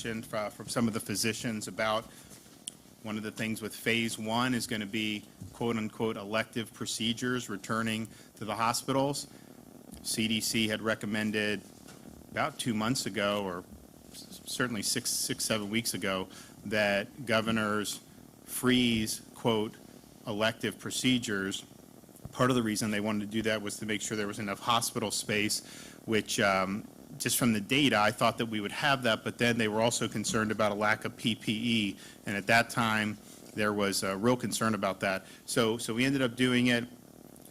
discussion from some of the physicians about one of the things with phase one is going to be quote unquote elective procedures returning to the hospitals. CDC had recommended about 2 months ago, or certainly six, 7 weeks ago, that governors freeze quote elective procedures. Part of the reason they wanted to do that was to make sure there was enough hospital space, which just from the data, I thought that we would have that, but then they were also concerned about a lack of PPE, and at that time, there was a real concern about that. So we ended up doing it,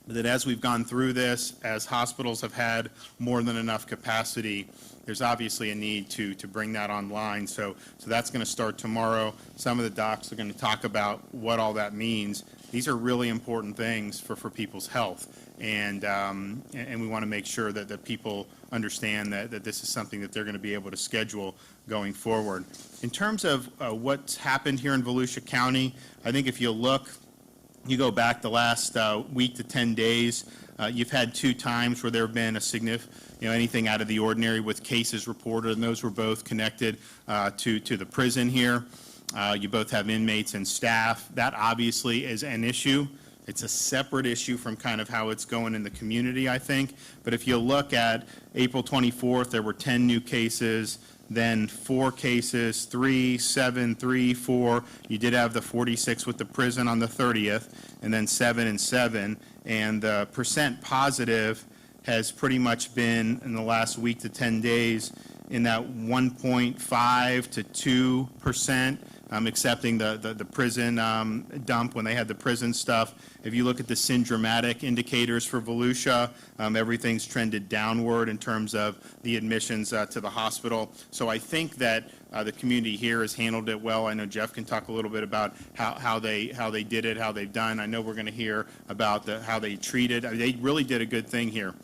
but then as we've gone through this, as hospitals have had more than enough capacity, there's obviously a need to bring that online. So that's going to start tomorrow. Some of the docs are going to talk about what all that means. These are really important things for people's health, and we want to make sure that people understand that this is something that they're going to be able to schedule going forward. In terms of what's happened here in Volusia County, I think if you look, you go back the last week to 10 days, you've had 2 times where there have been a significant, anything out of the ordinary with cases reported, and those were both connected to the prison here. You both have inmates and staff. That obviously is an issue. It's a separate issue from kind of how it's going in the community, I think. But if you look at April 24th, there were 10 new cases, then 4 cases, 3, 7, 3, 4. You did have the 46 with the prison on the 30th, and then 7 and 7. And the percent positive has pretty much been in the last week to 10 days in that 1.5 to 2%. Accepting the prison dump when they had the prison stuff. If you look at the syndromatic indicators for Volusia, everything's trended downward in terms of the admissions to the hospital. So I think that the community here has handled it well. I know Jeff can talk a little bit about how they did it, how they've done. I know we're going to hear about how they treated. They really did a good thing here.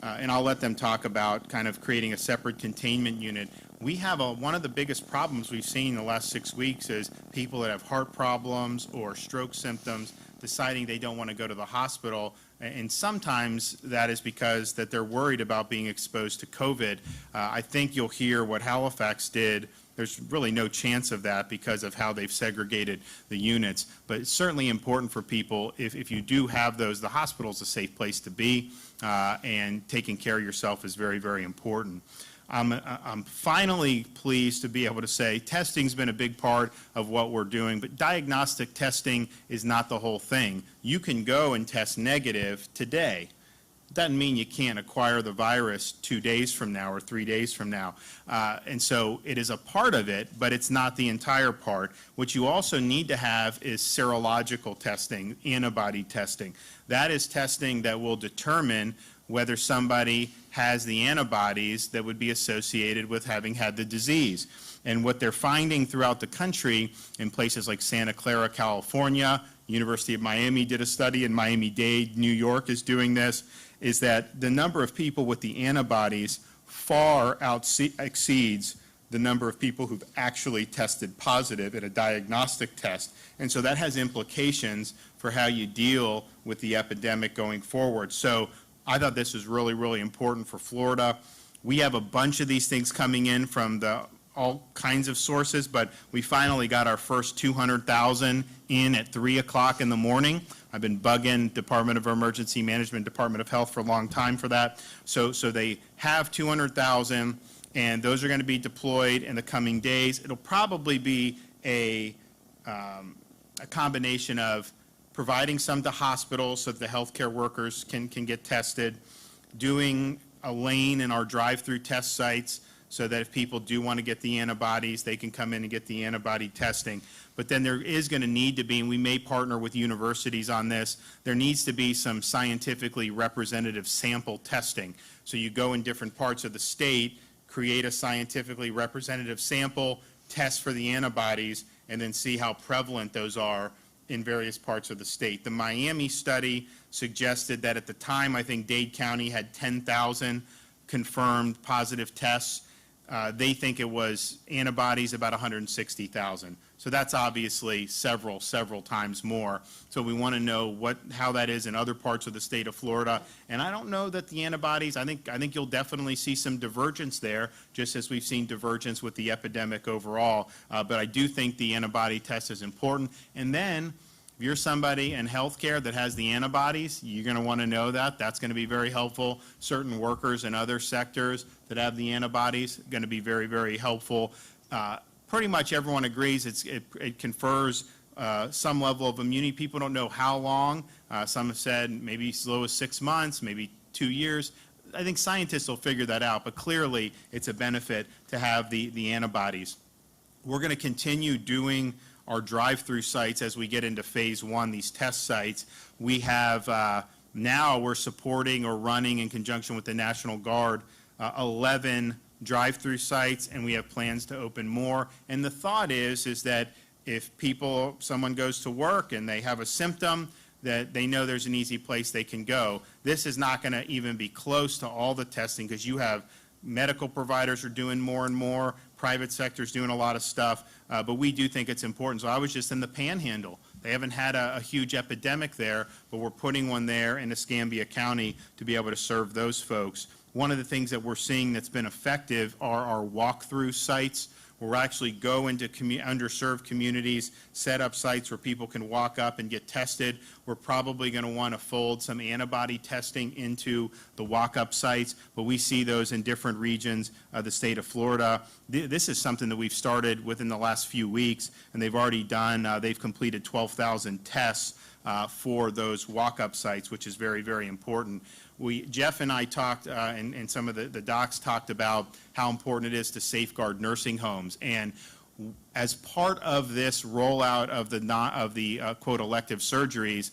And I'll let them talk about kind of creating a separate containment unit. We have one of the biggest problems we've seen in the last 6 weeks is people that have heart problems or stroke symptoms deciding they don't want to go to the hospital, and sometimes that is because that they're worried about being exposed to COVID. I think you'll hear what Halifax did. There's really no chance of that because of how they've segregated the units, but it's certainly important for people, if you do have those, the hospital's a safe place to be, and taking care of yourself is very, very important. I'm finally pleased to be able to say testing's been a big part of what we're doing, but diagnostic testing is not the whole thing. You can go and test negative today. Doesn't mean you can't acquire the virus 2 days from now or 3 days from now. And so it is a part of it, but it's not the entire part. What you also need to have is serological testing, antibody testing. That is testing that will determine whether somebody has the antibodies that would be associated with having had the disease. And what they're finding throughout the country in places like Santa Clara, California, University of Miami did a study, and Miami-Dade, New York is doing this, is that the number of people with the antibodies far exceeds the number of people who've actually tested positive in a diagnostic test. And so that has implications for how you deal with the epidemic going forward. So I thought this was really, really important for Florida. We have a bunch of these things coming in from all kinds of sources, but we finally got our first 200,000 in at 3 o'clock in the morning. I've been bugging Department of Emergency Management, Department of Health for a long time for that. So they have 200,000, and those are going to be deployed in the coming days. It'll probably be a combination of providing some to hospitals so that the healthcare workers can get tested, doing a lane in our drive-through test sites so that if people do want to get the antibodies, they can come in and get the antibody testing. But then there is going to need to be, and we may partner with universities on this, there needs to be some scientifically representative sample testing. So you go in different parts of the state, create a scientifically representative sample, test for the antibodies, and then see how prevalent those are in various parts of the state. The Miami study suggested that at the time, I think Dade County had 10,000 confirmed positive tests. They think it was antibodies about 160,000. So that's obviously several times more. So we want to know how that is in other parts of the state of Florida. And I don't know that the antibodies, I think you'll definitely see some divergence there, just as we've seen divergence with the epidemic overall. But I do think the antibody test is important. And then, if you're somebody in healthcare that has the antibodies, you're going to want to know that. That's going to be very helpful. Certain workers in other sectors that have the antibodies, going to be very helpful. Pretty much everyone agrees it confers some level of immunity. People don't know how long. Some have said maybe as low as 6 months, maybe 2 years. I think scientists will figure that out, but clearly it's a benefit to have the antibodies. We're going to continue doing our drive-through sites as we get into phase 1, these test sites. We have now we're supporting or running in conjunction with the National Guard 11 drive-through sites, and we have plans to open more. And the thought is that if someone goes to work and they have a symptom, that they know there's an easy place they can go. This is not going to even be close to all the testing, because you have medical providers are doing more and more, private sector's doing a lot of stuff, but we do think it's important. So I was just in the Panhandle. They haven't had a huge epidemic there, but we're putting one there in Escambia County to be able to serve those folks. One of the things that we're seeing that's been effective are our walk-through sites, where we'll actually go into underserved communities, set up sites where people can walk up and get tested. We're probably going to want to fold some antibody testing into the walk-up sites, but we see those in different regions of the state of Florida. This is something that we've started within the last few weeks, and they've already they've completed 12,000 tests for those walk-up sites, which is very important. Jeff and I talked, and some of the docs talked about how important it is to safeguard nursing homes. And as part of this rollout of the quote elective surgeries,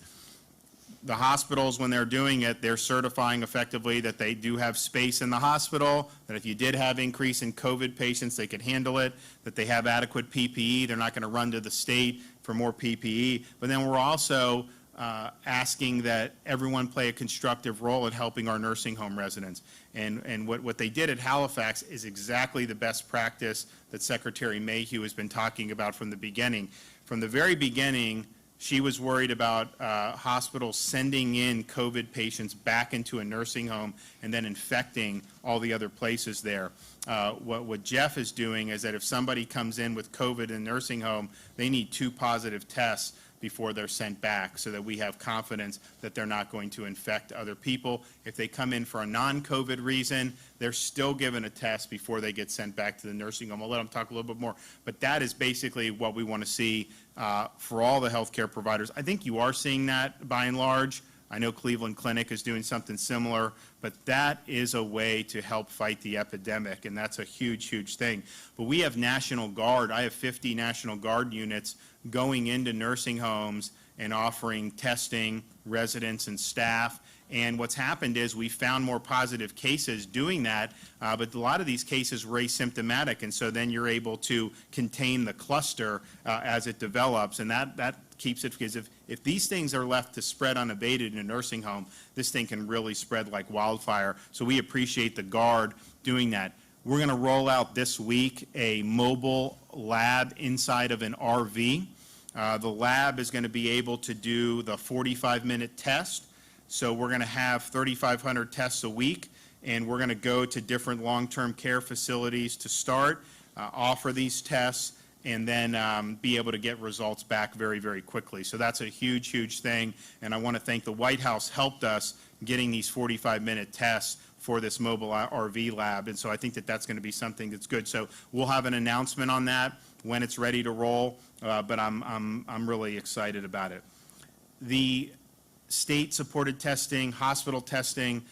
the hospitals, when they're doing it, they're certifying effectively that they do have space in the hospital, that if you did have increase in COVID patients, they could handle it, that they have adequate PPE, they're not going to run to the state for more PPE. But then we're also asking that everyone play a constructive role in helping our nursing home residents. And what they did at Halifax is exactly the best practice that Secretary Mayhew has been talking about from the beginning. From the very beginning, she was worried about hospitals sending in COVID patients back into a nursing home and then infecting all the other places there. What Jeff is doing is that if somebody comes in with COVID in a nursing home, they need 2 positive tests before they're sent back, so that we have confidence that they're not going to infect other people. If they come in for a non-COVID reason, they're still given a test before they get sent back to the nursing home. I'll let them talk a little bit more, but that is basically what we want to see for all the healthcare providers. I think you are seeing that by and large. I know Cleveland Clinic is doing something similar, but that is a way to help fight the epidemic, and that's a huge thing. But we have National Guard. I have 50 National Guard units going into nursing homes and offering testing, residents and staff. And what's happened is we found more positive cases doing that, but a lot of these cases were asymptomatic, and so then you're able to contain the cluster as it develops, and that keeps it, because if these things are left to spread unabated in a nursing home, this thing can really spread like wildfire. So we appreciate the Guard doing that. We're going to roll out this week a mobile lab inside of an RV. The lab is going to be able to do the 45-minute test. So we're going to have 3,500 tests a week, and we're going to go to different long-term care facilities to start, offer these tests, and then be able to get results back very quickly. So that's a huge thing, and I want to thank the White House helped us getting these 45-minute tests for this mobile RV lab, and so I think that that's going to be something that's good. So we'll have an announcement on that when it's ready to roll, but I'm really excited about it. The state-supported testing, hospital testing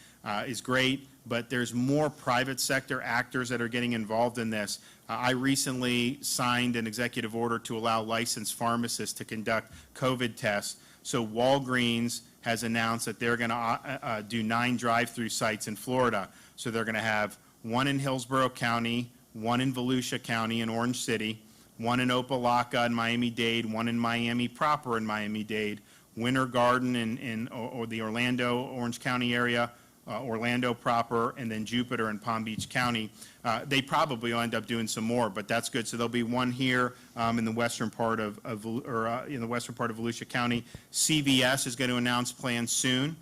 is great, but there's more private sector actors that are getting involved in this. I recently signed an executive order to allow licensed pharmacists to conduct COVID tests. So Walgreens has announced that they're going to do 9 drive-through sites in Florida. So they're going to have 1 in Hillsborough County, 1 in Volusia County in Orange City, 1 in Opelika in Miami-Dade, 1 in Miami proper in Miami-Dade, Winter Garden in the Orlando, Orange County area, Orlando proper, and then Jupiter and Palm Beach County. They probably will end up doing some more, but that's good. So there'll be one here in the western part of Volusia County. CVS is going to announce plans soon.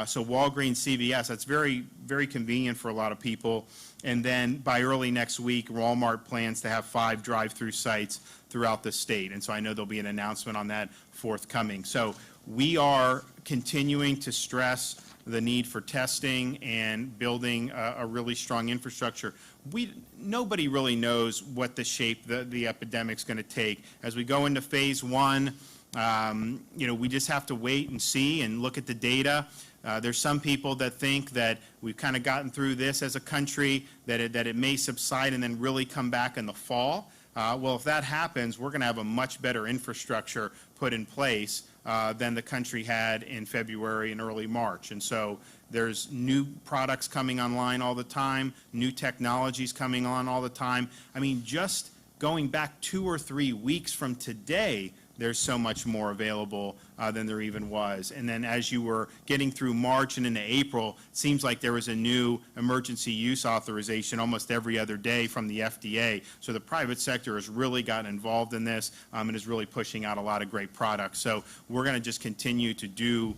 So Walgreens, CVS, that's very, very convenient for a lot of people. And then by early next week, Walmart plans to have 5 drive-through sites throughout the state. And so I know there'll be an announcement on that forthcoming. So we are continuing to stress the need for testing and building a really strong infrastructure. Nobody really knows what the shape the epidemic's going to take. As we go into phase 1, we just have to wait and see and look at the data. There's some people that think that we've kind of gotten through this as a country, that it may subside and then really come back in the fall. Well, if that happens, we're going to have a much better infrastructure put in place than the country had in February and early March. And so there's new products coming online all the time, new technologies coming on all the time. I mean, just going back 2 or 3 weeks from today, there's so much more available than there even was. And then as you were getting through March and into April, it seems like there was a new emergency use authorization almost every other day from the FDA. So the private sector has really gotten involved in this and is really pushing out a lot of great products. So we're going to just continue to do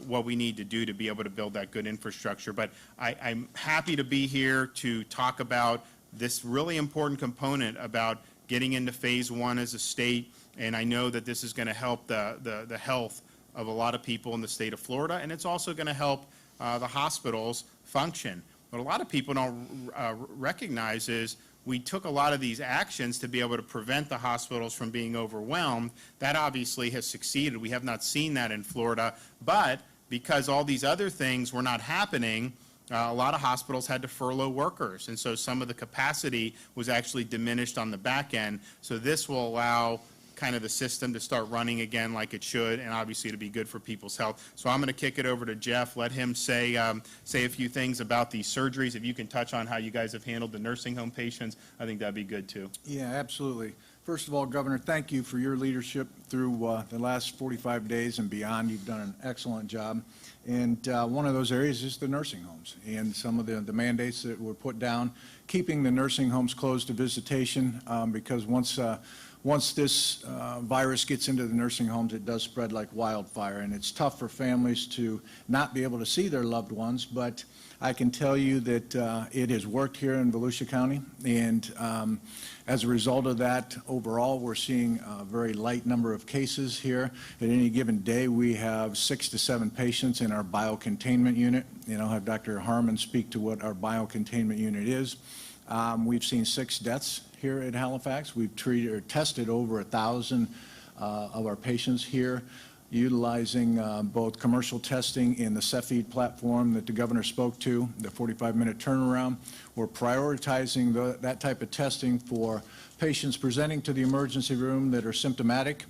what we need to do to be able to build that good infrastructure. But I'm happy to be here to talk about this really important component about getting into phase 1 as a state. And I know that this is going to help the health of a lot of people in the state of Florida, and it's also going to help the hospitals function. What a lot of people don't recognize is we took a lot of these actions to be able to prevent the hospitals from being overwhelmed. That obviously has succeeded. We have not seen that in Florida, but because all these other things were not happening, a lot of hospitals had to furlough workers, and so some of the capacity was actually diminished on the back end. So this will allow kind of the system to start running again like it should, and obviously to be good for people's health. So I'm going to kick it over to Jeff, let him say a few things about these surgeries. If you can touch on how you guys have handled the nursing home patients, I think that'd be good too. Yeah, absolutely. First of all, Governor, thank you for your leadership through the last 45 days and beyond. You've done an excellent job. And one of those areas is the nursing homes and some of the mandates that were put down, keeping the nursing homes closed to visitation because once this virus gets into the nursing homes, it does spread like wildfire, and it's tough for families to not be able to see their loved ones. But I can tell you that it has worked here in Volusia County, and as a result of that, overall, we're seeing a very light number of cases here. At any given day, we have 6 to 7 patients in our biocontainment unit. I'll have Dr. Harmon speak to what our biocontainment unit is. We've seen 6 deaths here at Halifax. We've treated or tested over 1,000 of our patients here, utilizing both commercial testing in the Cepheid platform that the governor spoke to, the 45-minute turnaround. We're prioritizing that type of testing for patients presenting to the emergency room that are symptomatic,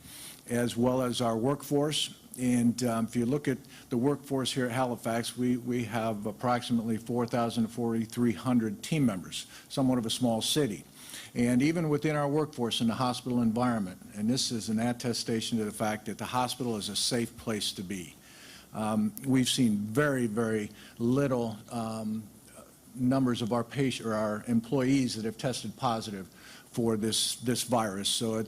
as well as our workforce. And if you look at the workforce here at Halifax, we have approximately 4,000 to 4,300 team members, somewhat of a small city. And even within our workforce in the hospital environment, and this is an attestation to the fact that the hospital is a safe place to be. We've seen very, very little numbers of our patients or our employees that have tested positive for this virus. So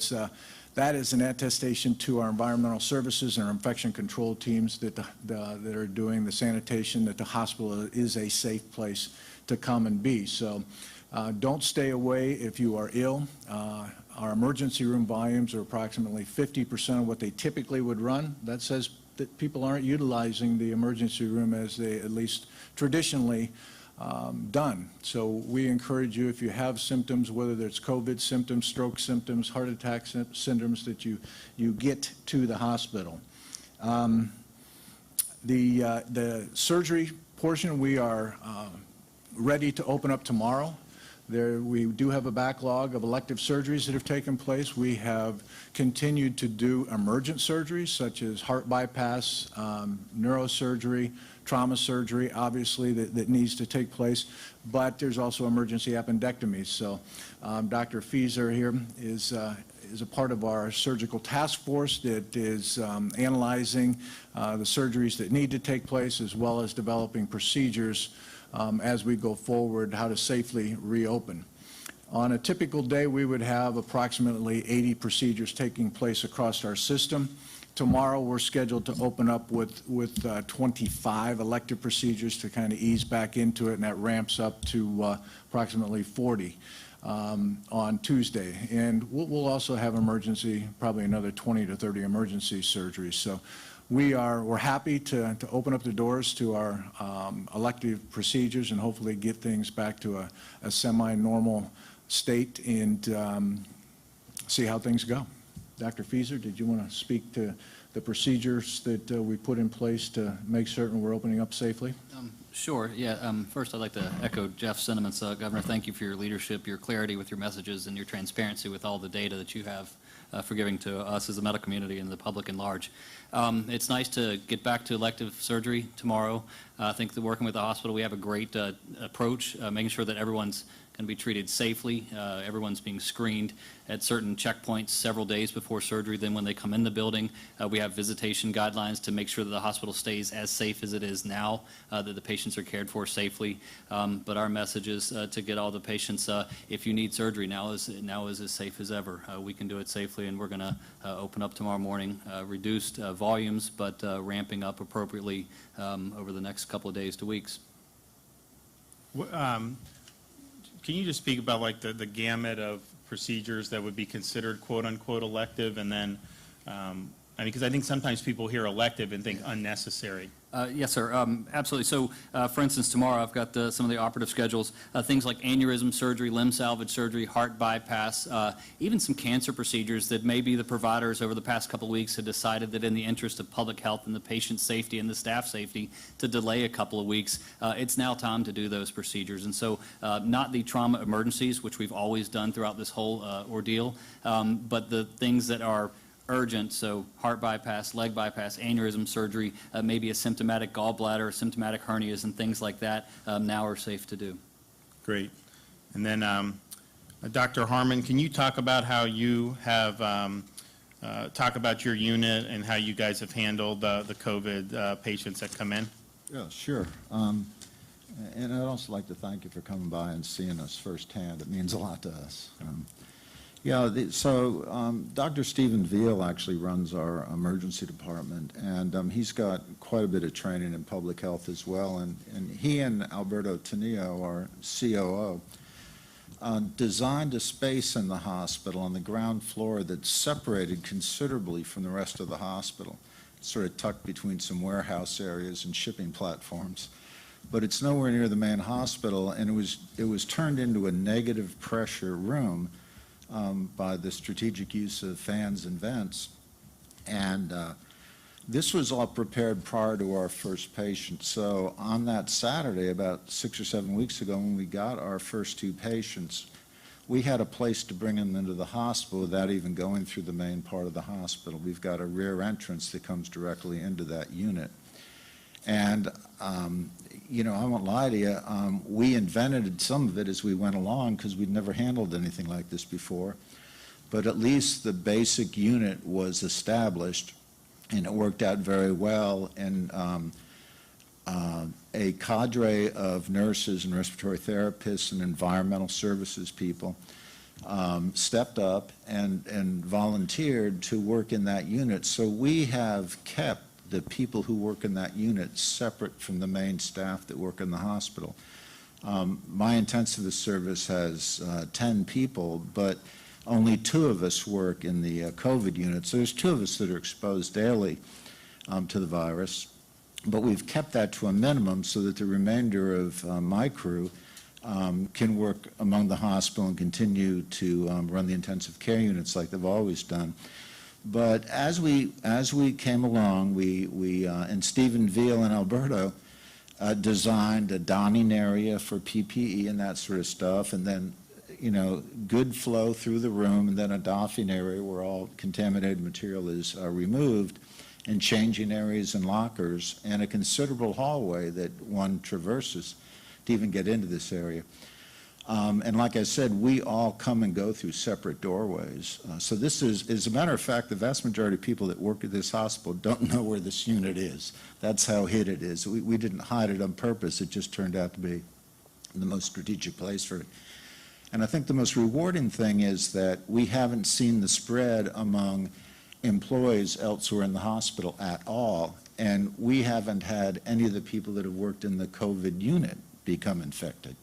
that is an attestation to our environmental services and our infection control teams that are doing the sanitation, that the hospital is a safe place to come and be. So don't stay away if you are ill. Our emergency room volumes are approximately 50% of what they typically would run. That says that people aren't utilizing the emergency room as they at least traditionally done. So we encourage you, if you have symptoms, whether it's COVID symptoms, stroke symptoms, heart attack syndromes, that you get to the hospital. The surgery portion, we are ready to open up tomorrow. We do have a backlog of elective surgeries that have taken place. We have continued to do emergent surgeries such as heart bypass, neurosurgery, trauma surgery, obviously, that needs to take place. But there's also emergency appendectomies. So Dr. Fieser here is is a part of our surgical task force that is analyzing the surgeries that need to take place, as well as developing procedures as we go forward, how to safely reopen. On a typical day, we would have approximately 80 procedures taking place across our system. Tomorrow, we're scheduled to open up with 25 elective procedures to kind of ease back into it, and that ramps up to approximately 40 on Tuesday. And we'll also have emergency, probably another 20 to 30 emergency surgeries. So we're happy to open up the doors to our elective procedures and hopefully get things back to a semi-normal state and see how things go. Dr. Fieser, did you want to speak to the procedures that we put in place to make certain we're opening up safely? Sure. Yeah. First, I'd like to echo Jeff's sentiments. Governor, thank you for your leadership, your clarity with your messages, and your transparency with all the data that you have for giving to us as a medical community and the public in large. It's nice to get back to elective surgery tomorrow. I think that working with the hospital, we have a great approach, making sure that everyone's going to be treated safely. Everyone's being screened at certain checkpoints several days before surgery. Then when they come in the building, we have visitation guidelines to make sure that the hospital stays as safe as it is now, that the patients are cared for safely. But our message is to get all the patients, if you need surgery, now is as safe as ever. We can do it safely, and we're going to open up tomorrow morning, reduced volumes, but ramping up appropriately over the next couple of days to weeks. Can you just speak about like the gamut of procedures that would be considered quote unquote elective, and then, because I think sometimes people hear elective and think unnecessary. Yes, sir. Absolutely. So, for instance, tomorrow I've got some of the operative schedules, things like aneurysm surgery, limb salvage surgery, heart bypass, even some cancer procedures that maybe the providers over the past couple of weeks had decided that in the interest of public health and the patient safety and the staff safety to delay a couple of weeks. It's now time to do those procedures. And so not the trauma emergencies, which we've always done throughout this whole ordeal, but the things that are urgent, so heart bypass, leg bypass, aneurysm surgery, maybe a symptomatic gallbladder, symptomatic hernias, and things like that now are safe to do. Great. And then, Dr. Harmon, can you talk about how you have, talk about your unit and how you guys have handled the COVID patients that come in? Yeah, sure. And I'd also like to thank you for coming by and seeing us firsthand. It means a lot to us. Dr. Stephen Veal actually runs our emergency department, and he's got quite a bit of training in public health as well. And he and Alberto Tanillo, our COO, designed a space in the hospital on the ground floor that's separated considerably from the rest of the hospital. It's sort of tucked between some warehouse areas and shipping platforms. But it's nowhere near the main hospital, and it was turned into a negative pressure room by the strategic use of fans and vents. And this was all prepared prior to our first patient. So on that Saturday, about 6 or 7 weeks ago, when we got our first 2 patients, we had a place to bring them into the hospital without even going through the main part of the hospital. We've got a rear entrance that comes directly into that unit. And I won't lie to you, we invented some of it as we went along because we'd never handled anything like this before. But at least the basic unit was established, and it worked out very well. And a cadre of nurses and respiratory therapists and environmental services people stepped up and volunteered to work in that unit. So we have kept the people who work in that unit separate from the main staff that work in the hospital. My intensivist service has 10 people, but only 2 of us work in the COVID unit. So there's 2 of us that are exposed daily to the virus. But we've kept that to a minimum so that the remainder of my crew can work among the hospital and continue to run the intensive care units like they've always done. But as we came along, and Stephen Veal and Alberto designed a donning area for PPE and that sort of stuff, and then, good flow through the room, and then a doffing area where all contaminated material is removed, and changing areas and lockers, and a considerable hallway that one traverses to even get into this area. And like I said, we all come and go through separate doorways. So this is, as a matter of fact, the vast majority of people that work at this hospital don't know where this unit is. That's how hid it is. We didn't hide it on purpose. It just turned out to be the most strategic place for it. And I think the most rewarding thing is that we haven't seen the spread among employees elsewhere in the hospital at all. And we haven't had any of the people that have worked in the COVID unit become infected.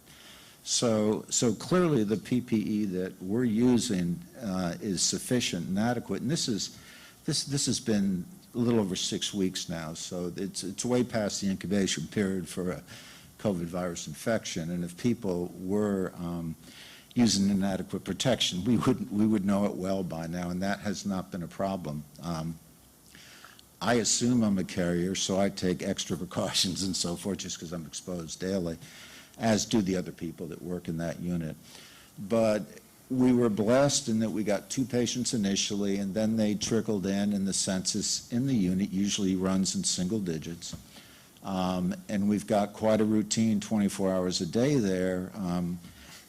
So clearly the PPE that we're using is sufficient and adequate. And this has been a little over 6 weeks now, so it's way past the incubation period for a COVID virus infection. And if people were using inadequate protection, we would know it well by now, and that has not been a problem. I assume I'm a carrier, so I take extra precautions and so forth just because I'm exposed daily, as do the other people that work in that unit. But we were blessed in that we got 2 patients initially, and then they trickled in, and the census in the unit usually runs in single digits. And we've got quite a routine 24 hours a day there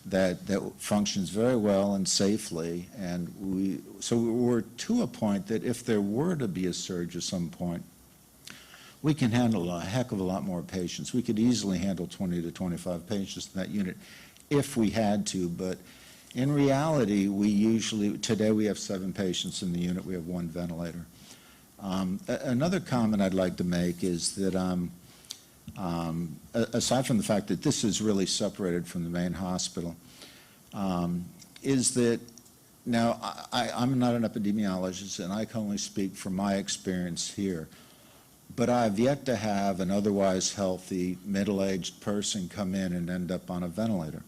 that functions very well and safely. And so we're to a point that if there were to be a surge at some point, we can handle a heck of a lot more patients. We could easily handle 20 to 25 patients in that unit if we had to, but in reality, today we have 7 patients in the unit. We have 1 ventilator. Another comment I'd like to make is that aside from the fact that this is really separated from the main hospital, is that now I'm not an epidemiologist and I can only speak from my experience here. But I've yet to have an otherwise healthy middle-aged person come in and end up on a ventilator.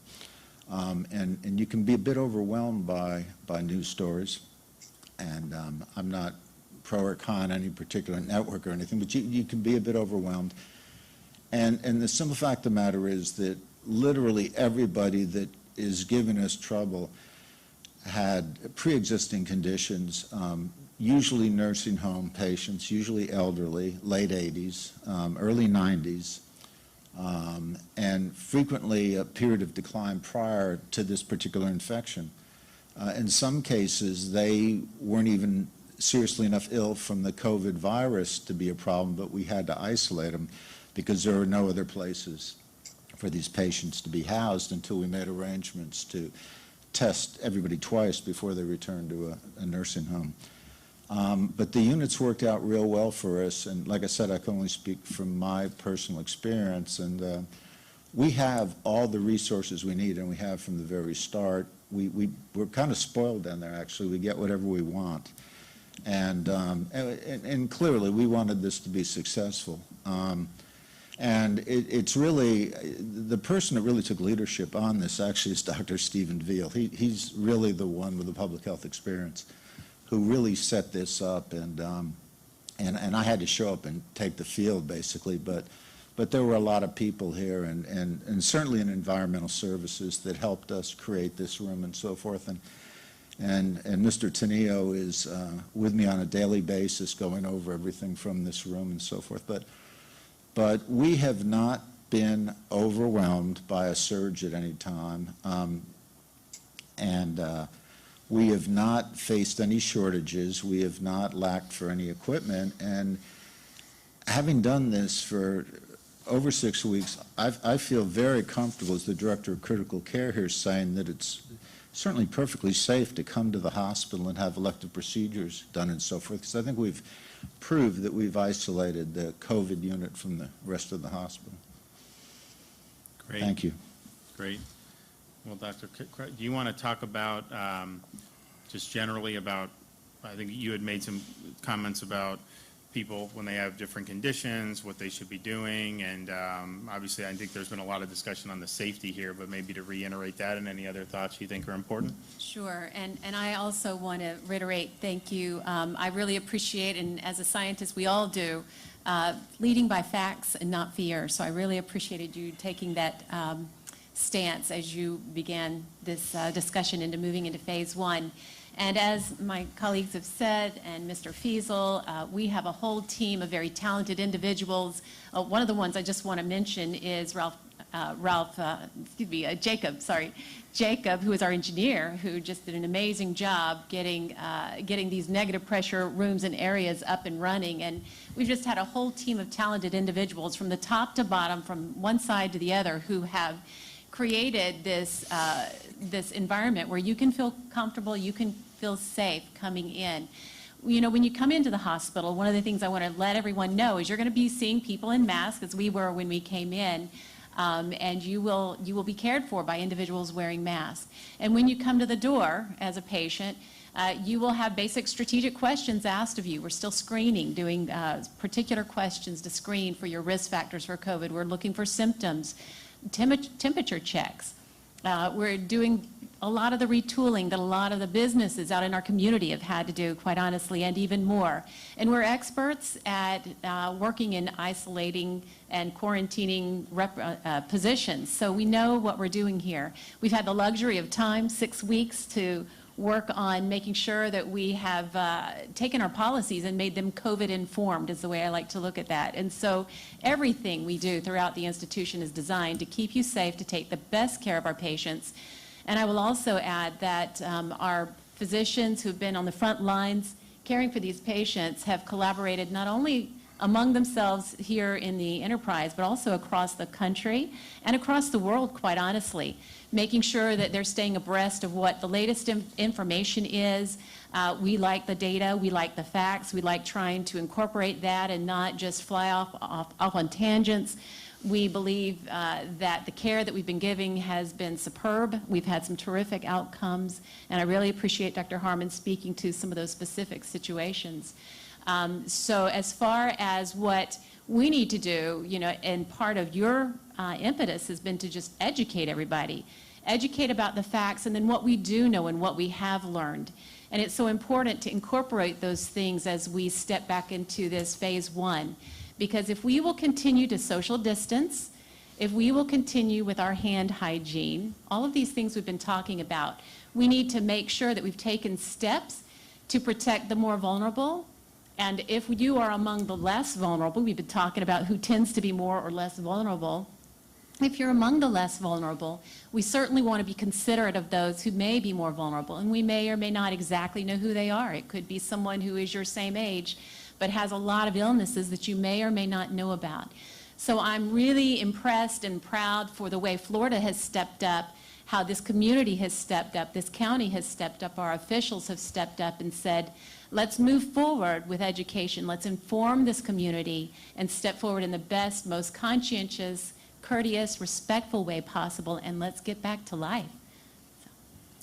And you can be a bit overwhelmed by news stories. And I'm not pro or con any particular network or anything, but you can be a bit overwhelmed. And the simple fact of the matter is that literally everybody that is giving us trouble had pre-existing conditions, usually nursing home patients, usually elderly, late 80s, early 90s, and frequently a period of decline prior to this particular infection. In some cases, they weren't even seriously enough ill from the COVID virus to be a problem, but we had to isolate them because there were no other places for these patients to be housed until we made arrangements to test everybody twice before they returned to a nursing home. But the units worked out real well for us, and like I said, I can only speak from my personal experience, and we have all the resources we need, and we have from the very start. We're kind of spoiled down there, actually. We get whatever we want, and clearly we wanted this to be successful. And it's really, the person that really took leadership on this actually is Dr. Stephen Veal. He's really the one with the public health experience who really set this up, and I had to show up and take the field basically, but there were a lot of people here and certainly in environmental services that helped us create this room and so forth, and Mr. Tenio is with me on a daily basis going over everything from this room and so forth, but we have not been overwhelmed by a surge at any time, and we have not faced any shortages. We have not lacked for any equipment. And having done this for over 6 weeks, I feel very comfortable as the director of critical care here saying that it's certainly perfectly safe to come to the hospital and have elective procedures done and so forth, because I think we've proved that we've isolated the COVID unit from the rest of the hospital. Great. Thank you. Great. Well, Dr. Do you want to talk about just generally about, I think you had made some comments about people when they have different conditions, what they should be doing, and obviously I think there's been a lot of discussion on the safety here, but maybe to reiterate that and any other thoughts you think are important? Sure, and I also want to reiterate thank you. I really appreciate, and as a scientist we all do, leading by facts and not fear, so I really appreciated you taking that stance as you began this discussion into moving into phase 1. And as my colleagues have said, and Mr. Fiesel, we have a whole team of very talented individuals. One of the ones I just want to mention is Ralph Jacob, who is our engineer, who just did an amazing job getting these negative pressure rooms and areas up and running. And we've just had a whole team of talented individuals from the top to bottom, from one side to the other, who have created this environment where you can feel comfortable, you can feel safe coming in. You know, when you come into the hospital, one of the things I want to let everyone know is you're going to be seeing people in masks, as we were when we came in, and you will be cared for by individuals wearing masks. And when you come to the door as a patient, you will have basic strategic questions asked of you. We're still screening, doing particular questions to screen for your risk factors for COVID. We're looking for symptoms, temperature checks. We're doing a lot of the retooling that a lot of the businesses out in our community have had to do, quite honestly, and even more. And we're experts at working in isolating and quarantining positions, so we know what we're doing here. We've had the luxury of time, 6 weeks, to work on making sure that we have taken our policies and made them COVID informed, is the way I like to look at that. And so everything we do throughout the institution is designed to keep you safe, to take the best care of our patients. And I will also add that our physicians who've been on the front lines caring for these patients have collaborated not only among themselves here in the enterprise, but also across the country and across the world, quite honestly, making sure that they're staying abreast of what the latest information is. We like the data, we like the facts, we like trying to incorporate that and not just fly off on tangents. We believe that the care that we've been giving has been superb. We've had some terrific outcomes, and I really appreciate Dr. Harmon speaking to some of those specific situations. So as far as what we need to do, you know, and part of your impetus has been to just educate everybody, educate about the facts, and then what we do know and what we have learned. And it's so important to incorporate those things as we step back into this phase one. Because if we will continue to social distance, if we will continue with our hand hygiene, all of these things we've been talking about, we need to make sure that we've taken steps to protect the more vulnerable. And if you are among the less vulnerable, we've been talking about who tends to be more or less vulnerable. If you're among the less vulnerable, we certainly want to be considerate of those who may be more vulnerable, and we may or may not exactly know who they are. It could be someone who is your same age, but has a lot of illnesses that you may or may not know about. So I'm really impressed and proud for the way Florida has stepped up, how this community has stepped up, this county has stepped up, our officials have stepped up and said, let's move forward with education, let's inform this community and step forward in the best, most conscientious, courteous, respectful way possible, and let's get back to life.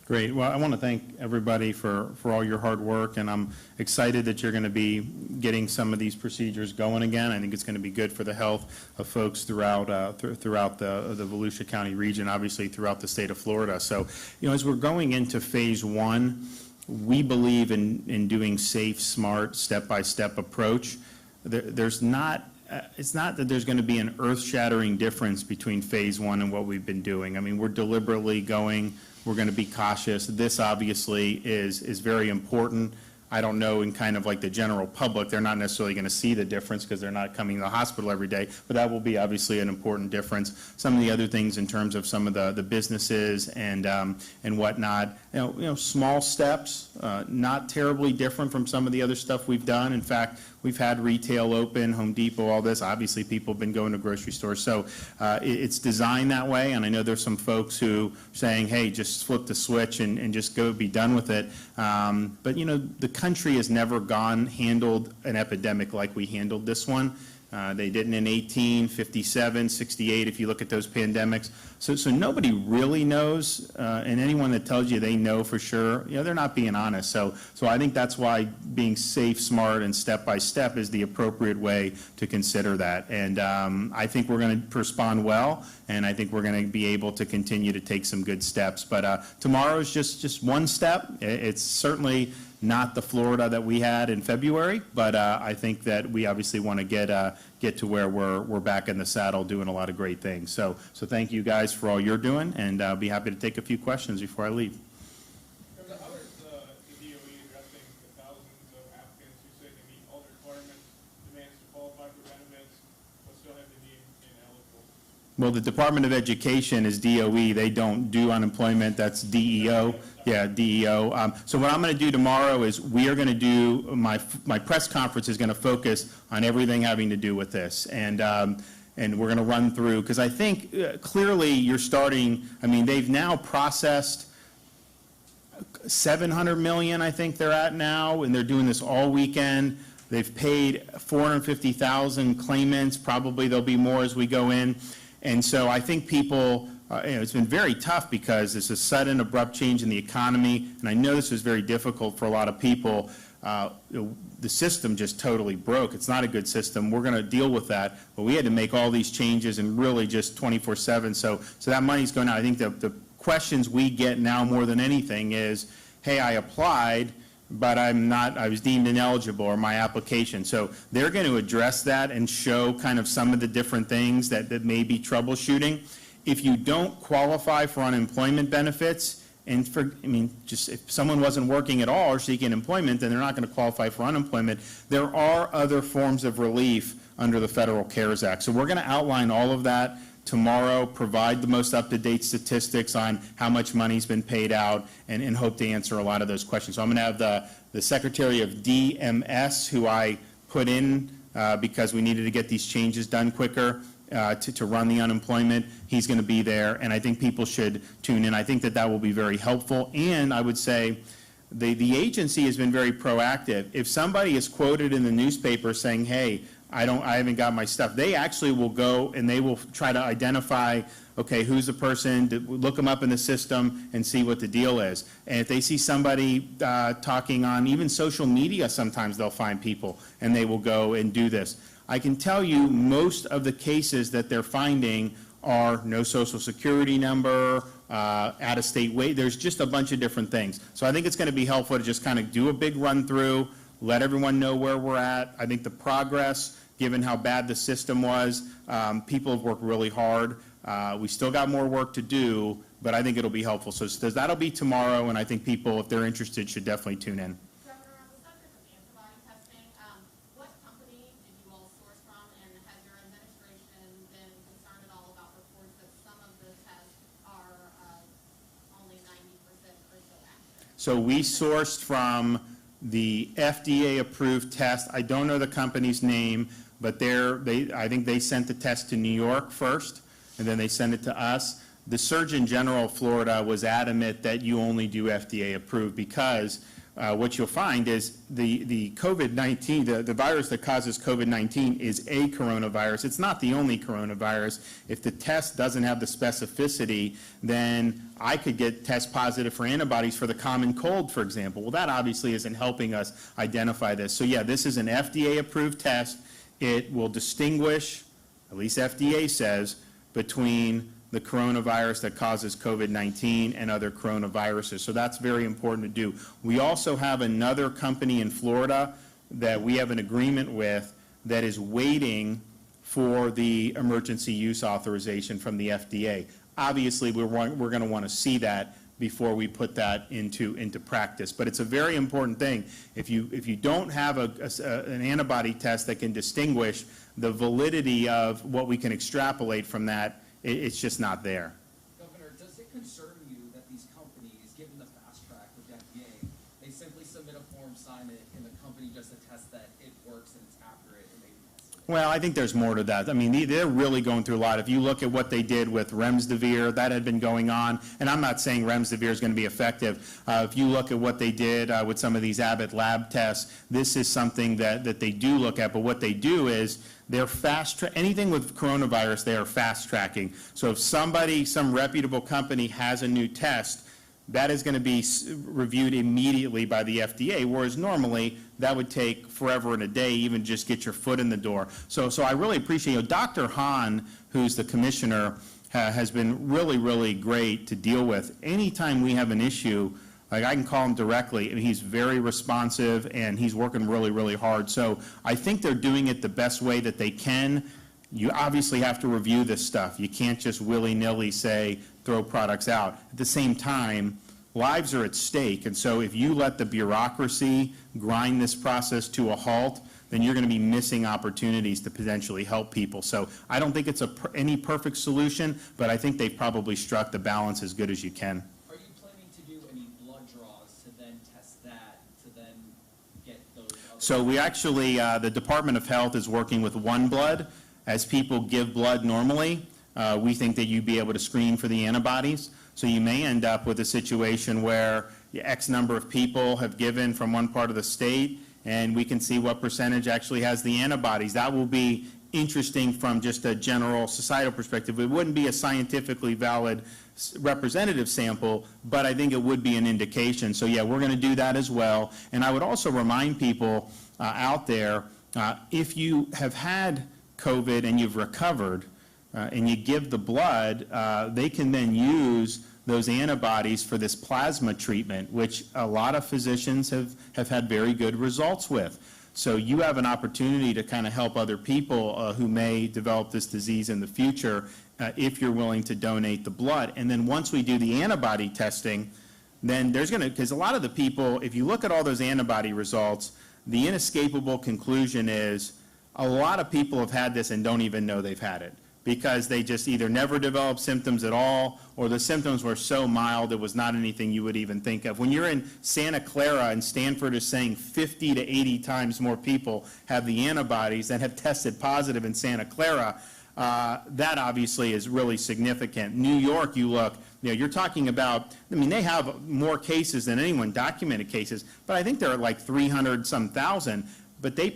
Great. Well, I want to thank everybody for all your hard work, and I'm excited that you're going to be getting some of these procedures going again. I think it's going to be good for the health of folks throughout throughout the Volusia County region, obviously throughout the state of Florida. So, you know, as we're going into phase one, we believe in doing safe, smart, step-by-step approach. It's not that there's going to be an earth-shattering difference between phase one and what we've been doing. I mean, we're deliberately going. We're going to be cautious. This obviously is very important. I don't know, in kind of like the general public, they're not necessarily going to see the difference because they're not coming to the hospital every day, but that will be obviously an important difference. Some of the other things in terms of some of the businesses and whatnot, you know, small steps, not terribly different from some of the other stuff we've done. In fact, we've had retail open, Home Depot, all this. Obviously, people have been going to grocery stores. So it's designed that way, and I know there's some folks who are saying, hey, just flip the switch and just go be done with it. But, you know, the country has never handled an epidemic like we handled this one. They didn't in 18, 57, 68, if you look at those pandemics. So nobody really knows, and anyone that tells you they know for sure, you know, they're not being honest. So I think that's why being safe, smart, and step-by-step is the appropriate way to consider that. And I think we're going to respond well, and I think we're going to be able to continue to take some good steps. But tomorrow is just one step. It's certainly not the Florida that we had in February, but I think that we obviously want to get to where we're back in the saddle doing a lot of great things. So thank you guys for all you're doing, and I'll be happy to take a few questions before I leave. How is the DOE addressing the thousands of applicants who say they meet all the requirements, demands to qualify for benefits, but still have to be ineligible? Well, the Department of Education is DOE. They don't do unemployment. That's DEO. Yeah, DEO. So what I'm going to do tomorrow is we are going to do, my press conference is going to focus on everything having to do with this. And we're going to run through, because I think clearly you're starting, I mean, they've now processed 700 million, I think they're at now, and they're doing this all weekend. They've paid 450,000 claimants. Probably there'll be more as we go in. And so I think people, it's been very tough because it's a sudden, abrupt change in the economy, and I know this was very difficult for a lot of people. The system just totally broke. It's not a good system. We're going to deal with that, but we had to make all these changes and really just 24/7. So that money's going out. I think the questions we get now more than anything is, hey, I applied, but I was deemed ineligible, or my application. So they're going to address that and show kind of some of the different things that may be troubleshooting. If you don't qualify for unemployment benefits, just if someone wasn't working at all or seeking employment, then they're not going to qualify for unemployment. There are other forms of relief under the Federal CARES Act. So we're going to outline all of that tomorrow, provide the most up-to-date statistics on how much money's been paid out, and hope to answer a lot of those questions. So I'm going to have the Secretary of DMS, who I put in because we needed to get these changes done quicker, to run the unemployment. He's going to be there, and I think people should tune in. I think that will be very helpful, and I would say the agency has been very proactive. If somebody is quoted in the newspaper saying, hey, I haven't got my stuff, they actually will go and they will try to identify, okay, who's the person, look them up in the system and see what the deal is. And if they see somebody talking on even social media, sometimes they'll find people and they will go and do this. I can tell you most of the cases that they're finding are no social security number, out-of-state weight. There's just a bunch of different things. So I think it's going to be helpful to just kind of do a big run through, let everyone know where we're at. I think the progress, given how bad the system was, people have worked really hard. We still got more work to do, but I think it'll be helpful. So that'll be tomorrow, and I think people, if they're interested, should definitely tune in. Governor, on the subject of antibody testing, what company did you all source from, and has your administration been concerned at all about reports that some of the tests are only 90% or so accurate? So we sourced from the FDA-approved test. I don't know the company's name, but I think they sent the test to New York first, and then they sent it to us. The Surgeon General of Florida was adamant that you only do FDA-approved because what you'll find is the COVID-19, the virus that causes COVID-19 is a coronavirus. It's not the only coronavirus. If the test doesn't have the specificity, then I could test positive for antibodies for the common cold, for example. Well, that obviously isn't helping us identify this. So yeah, this is an FDA-approved test. It will distinguish, at least FDA says, between the coronavirus that causes COVID-19 and other coronaviruses. So that's very important to do. We also have another company in Florida that we have an agreement with that is waiting for the emergency use authorization from the FDA. Obviously, we're going to want to see that before we put that into practice. But it's a very important thing. If you don't have an antibody test that can distinguish the validity of what we can extrapolate from that, it's just not there. Governor, does it concern you that these companies, given the fast track with the FDA, they simply submit a form, sign it, and the company just attests that it works and it's accurate and they test it? Well, I think there's more to that. I mean, they're really going through a lot. If you look at what they did with Remdesivir, that had been going on, and I'm not saying Remdesivir is going to be effective. If you look at what they did with some of these Abbott lab tests, this is something that they do look at, but what they do is they're anything with coronavirus, they are fast tracking. So if some reputable company has a new test, that is going to be reviewed immediately by the FDA, whereas normally that would take forever and a day, even just get your foot in the door. So I really appreciate, Dr. Hahn, who's the commissioner, has been really, really great to deal with. Anytime we have an issue, like I can call him directly, and he's very responsive, and he's working really, really hard. So I think they're doing it the best way that they can. You obviously have to review this stuff. You can't just willy-nilly say, throw products out. At the same time, lives are at stake, and so if you let the bureaucracy grind this process to a halt, then you're going to be missing opportunities to potentially help people. So I don't think it's any perfect solution, but I think they've probably struck the balance as good as you can. Are you planning to do any blood draws to then test that, to then get those other? So we actually, the Department of Health is working with OneBlood. As people give blood normally, we think that you'd be able to screen for the antibodies. So you may end up with a situation where X number of people have given from one part of the state, and we can see what percentage actually has the antibodies. That will be interesting from just a general societal perspective. It wouldn't be a scientifically valid representative sample, but I think it would be an indication. So yeah, we're going to do that as well. And I would also remind people out there, if you have had COVID and you've recovered and you give the blood, they can then use those antibodies for this plasma treatment, which a lot of physicians have had very good results with. So you have an opportunity to kind of help other people who may develop this disease in the future if you're willing to donate the blood. And then once we do the antibody testing, then there's going to, because a lot of the people, if you look at all those antibody results, the inescapable conclusion is a lot of people have had this and don't even know they've had it, because they just either never developed symptoms at all, or the symptoms were so mild it was not anything you would even think of. When you're in Santa Clara and Stanford is saying 50 to 80 times more people have the antibodies than have tested positive in Santa Clara, that obviously is really significant. New York, you look, you're talking about, I mean, they have more cases than anyone, documented cases, but I think they're at like 300-some thousand. But they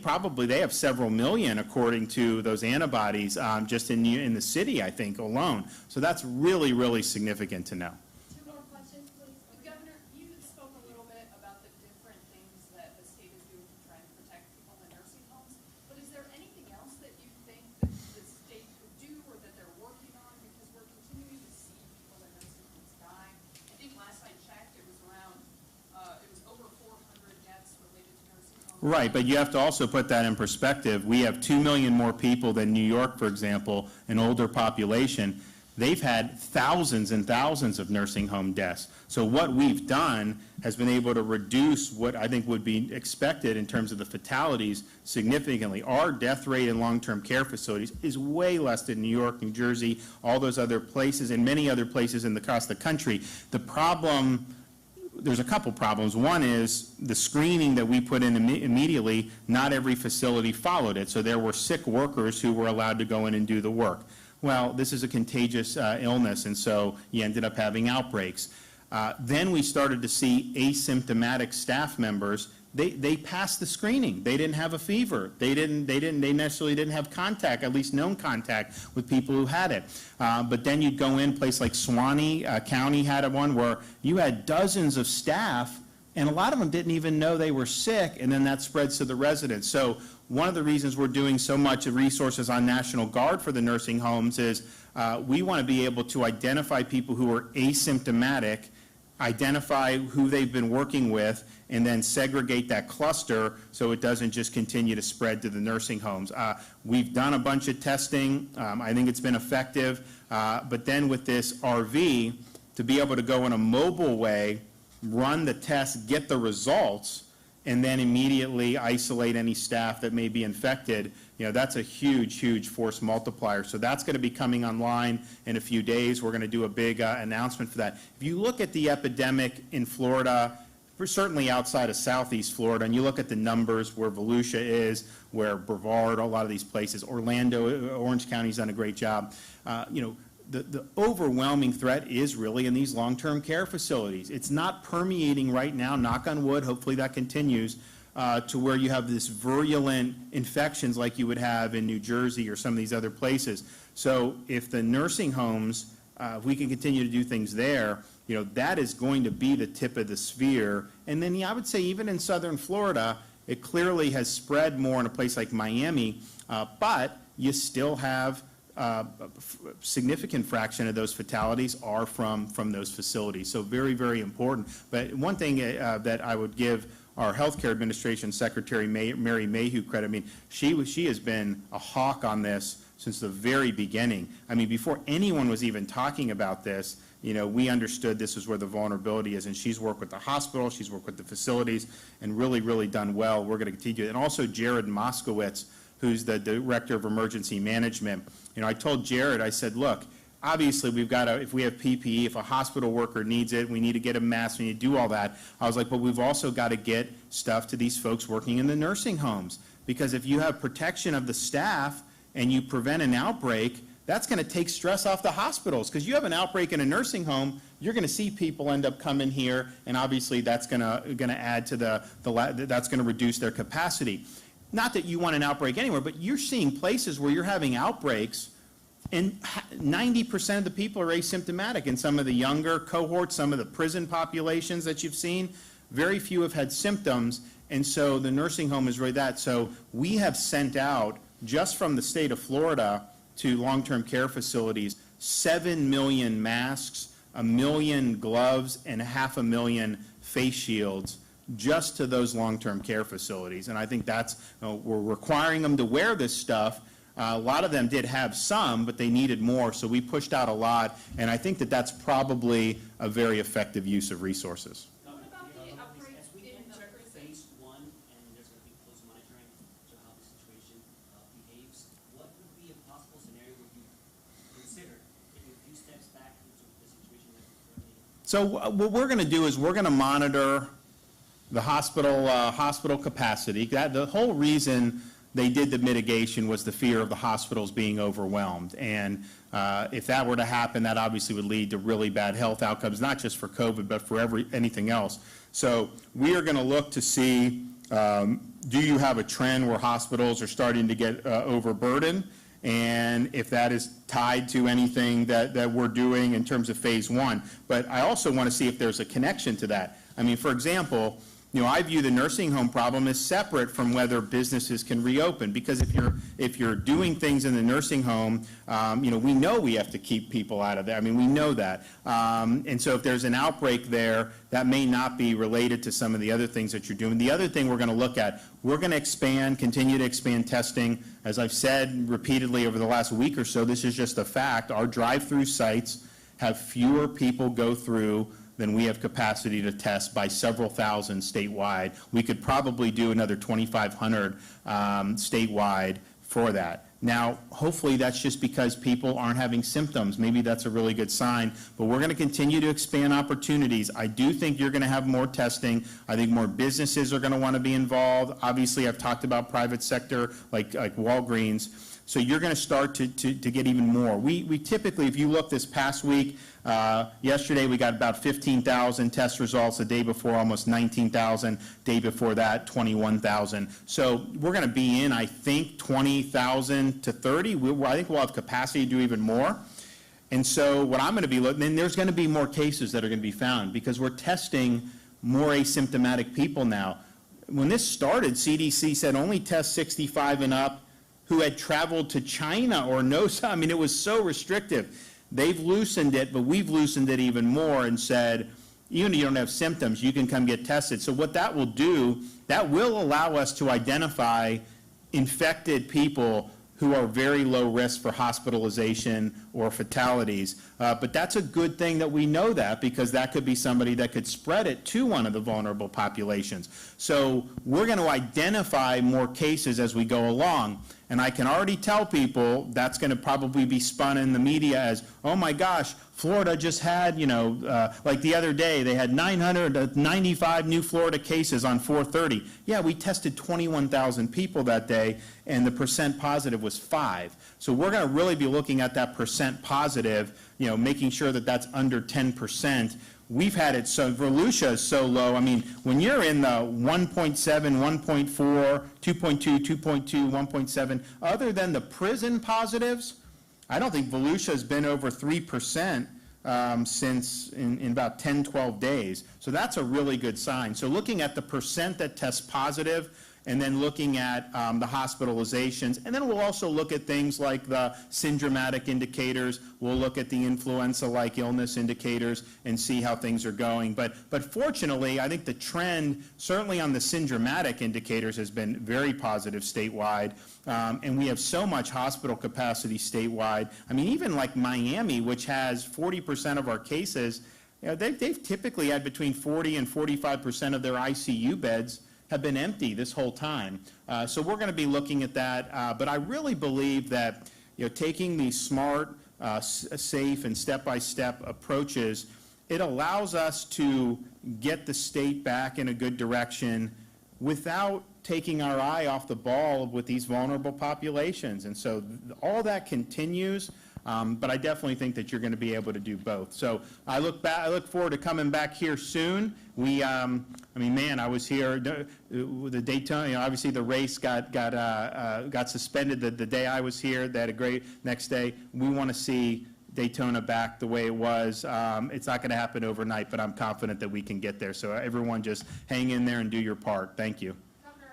have several million, according to those antibodies, just in the city, I think, alone. So that's really, really significant to know. Two more questions, please. Governor, you spoke a little bit about the different things that the state is doing to try and protect people in nursing homes. But is there anything else that you think that the state could do or that they're working on? Because we're continuing to see people in nursing homes die. I think last I checked, it was around, it was over 400 deaths related to nursing homes. Right, but you have to also put that in perspective. We have 2 million more people than New York, for example, an older population. They've had thousands and thousands of nursing home deaths. So what we've done has been able to reduce what I think would be expected in terms of the fatalities significantly. Our death rate in long-term care facilities is way less than New York, New Jersey, all those other places, and many other places across the country. The problem, there's a couple problems. One is the screening that we put in immediately, not every facility followed it. So there were sick workers who were allowed to go in and do the work. Well, this is a contagious illness, and so you ended up having outbreaks. Then we started to see asymptomatic staff members. They passed the screening. They didn't have a fever. They necessarily didn't have contact, at least known contact, with people who had it. But then you'd go in, a place like Suwannee County had one where you had dozens of staff, and a lot of them didn't even know they were sick, and then that spreads to the residents. So one of the reasons we're doing so much of resources on National Guard for the nursing homes is we want to be able to identify people who are asymptomatic, identify who they've been working with, and then segregate that cluster so it doesn't just continue to spread to the nursing homes. We've done a bunch of testing. I think it's been effective. But then with this RV, to be able to go in a mobile way, run the test, get the results, and then immediately isolate any staff that may be infected, that's a huge, huge force multiplier. So that's going to be coming online in a few days. We're going to do a big announcement for that. If you look at the epidemic in Florida, certainly outside of Southeast Florida, and you look at the numbers where Volusia is, where Brevard, a lot of these places, Orlando, Orange County's done a great job. The overwhelming threat is really in these long-term care facilities. It's not permeating right now, knock on wood, hopefully that continues, to where you have this virulent infections like you would have in New Jersey or some of these other places. So if the nursing homes, if we can continue to do things there, that is going to be the tip of the spear. And then I would say even in southern Florida, it clearly has spread more in a place like Miami, but you still have a significant fraction of those fatalities are from those facilities. So very, very important. But one thing that I would give our Healthcare Administration Secretary, Mary Mayhew, credit. I mean, she has been a hawk on this since the very beginning. I mean, before anyone was even talking about this, we understood this is where the vulnerability is, and she's worked with the hospital, she's worked with the facilities, and really, really done well. We're going to continue. And also Jared Moskowitz, who's the Director of Emergency Management. I told Jared, I said, look, obviously we've got to, if we have PPE, if a hospital worker needs it, we need to get a mask, we need to do all that. I was like, but we've also got to get stuff to these folks working in the nursing homes, because if you have protection of the staff and you prevent an outbreak, that's going to take stress off the hospitals, because you have an outbreak in a nursing home, you're going to see people end up coming here, and obviously that's going to add to that's going to reduce their capacity. Not that you want an outbreak anywhere, but you're seeing places where you're having outbreaks and 90% of the people are asymptomatic. In some of the younger cohorts, some of the prison populations that you've seen, very few have had symptoms, and so the nursing home is really that. So we have sent out, just from the state of Florida to long-term care facilities, 7 million masks, 1 million gloves, and 500,000 face shields just to those long-term care facilities. And I think that's, we're requiring them to wear this stuff. A lot of them did have some, but they needed more, so we pushed out a lot, and I think that that's probably a very effective use of resources. What about the outbreaks As we in the enter prison? phase one, and there's going to be close monitoring to how the situation behaves, what would be a possible scenario would you consider taking a few steps back into the situation that we're currently in? So what we're going to do is we're going to monitor the hospital capacity. The whole reason they did the mitigation was the fear of the hospitals being overwhelmed. And if that were to happen, that obviously would lead to really bad health outcomes, not just for COVID, but for anything else. So we are going to look to see, do you have a trend where hospitals are starting to get overburdened? And if that is tied to anything that we're doing in terms of phase one. But I also want to see if there's a connection to that. I mean, for example, I view the nursing home problem as separate from whether businesses can reopen, because if you're doing things in the nursing home, we know we have to keep people out of there. I mean, we know that. And so if there's an outbreak there, that may not be related to some of the other things that you're doing. The other thing we're going to look at, we're going to continue to expand testing. As I've said repeatedly over the last week or so, this is just a fact. Our drive-through sites have fewer people go through than we have capacity to test by several thousand statewide. We could probably do another 2,500 statewide for that. Now, hopefully that's just because people aren't having symptoms. Maybe that's a really good sign, but we're going to continue to expand opportunities. I do think you're going to have more testing. I think more businesses are going to want to be involved. Obviously, I've talked about private sector like Walgreens. So you're going to start to get even more. We typically, if you look this past week, yesterday we got about 15,000 test results. The day before, almost 19,000. Day before that, 21,000. So we're going to be in, I think, 20,000 to 30. I think we'll have capacity to do even more. And so what I'm going to be looking, and there's going to be more cases that are going to be found because we're testing more asymptomatic people now. When this started, CDC said only test 65 and up who had traveled to China or I mean, it was so restrictive. They've loosened it, but we've loosened it even more and said, even if you don't have symptoms, you can come get tested. So what that will do, that will allow us to identify infected people who are very low risk for hospitalization or fatalities. But that's a good thing that we know that, because that could be somebody that could spread it to one of the vulnerable populations. So we're going to identify more cases as we go along. And I can already tell people that's going to probably be spun in the media as, oh my gosh, Florida just had, like the other day, they had 995 new Florida cases on 4/30. Yeah, we tested 21,000 people that day, and the percent positive was 5. So we're going to really be looking at that percent positive, making sure that that's under 10%. We've had it so, Volusia is so low. I mean, when you're in the 1.7, 1.4, 2.2, 2.2, 1.7, other than the prison positives, I don't think Volusia has been over 3% since in about 10, 12 days. So that's a really good sign. So looking at the percent that test positive and then looking at the hospitalizations. And then we'll also look at things like the syndromatic indicators. We'll look at the influenza-like illness indicators and see how things are going. But fortunately, I think the trend, certainly on the syndromatic indicators, has been very positive statewide. And we have so much hospital capacity statewide. I mean, even like Miami, which has 40% of our cases, you know, they've typically had between 40 and 45% of their ICU beds have been empty this whole time. So we're going to be looking at that. But I really believe that, you know, taking these smart, safe, and step-by-step approaches, it allows us to get the state back in a good direction without taking our eye off the ball with these vulnerable populations. And so all that continues. But I definitely think that you're going to be able to do both. So I look forward to coming back here soon. I mean, man, I was here. The Daytona, you know, obviously the race got suspended the day I was here. They had a great next day. We want to see Daytona back the way it was. It's not going to happen overnight, but I'm confident that we can get there. So everyone, just hang in there and do your part. Thank you.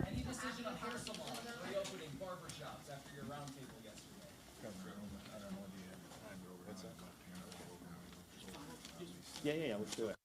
Any decision on hair salons reopening barbershops after your roundtable yesterday? Yeah, let's do it.